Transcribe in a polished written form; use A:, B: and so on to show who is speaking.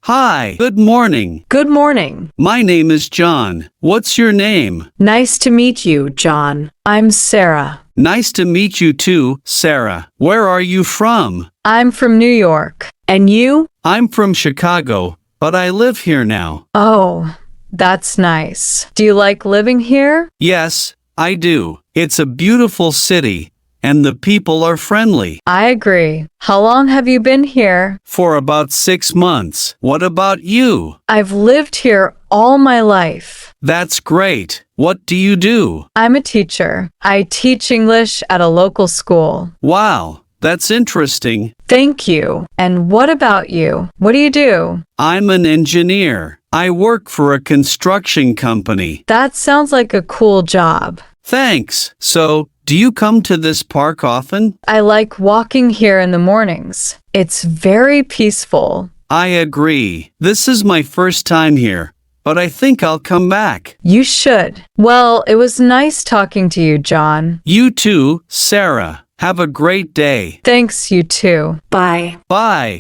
A: Hi, good morning.
B: Good morning.
A: My name is John. What's your name?
B: Nice to meet you, John. I'm Sarah.
A: Nice to meet you too, Sarah. Where are you from?
B: I'm from New York. And you?
A: I'm from Chicago, but I live here now.
B: Oh, that's nice. Do you like living here?
A: Yes, I do. It's a beautiful city, and the people are friendly.
B: I agree. How long have you been here?
A: For about 6 months. What about you?
B: I've lived here all my life.
A: That's great. What do you do?
B: I'm a teacher. I teach English at a local school.
A: Wow, that's interesting.
B: Thank you. And what about you? What do you do?
A: I'm an engineer. I work for a construction company.
B: That sounds like a cool job.
A: Thanks. So, do you come to this park often?
B: I like walking here in the mornings. It's very peaceful.
A: I agree. This is my first time here, but I think I'll come back.
B: You should. Well, it was nice talking to you, John.
A: You too, Sarah. Have a great day.
B: Thanks, you too. Bye.
A: Bye.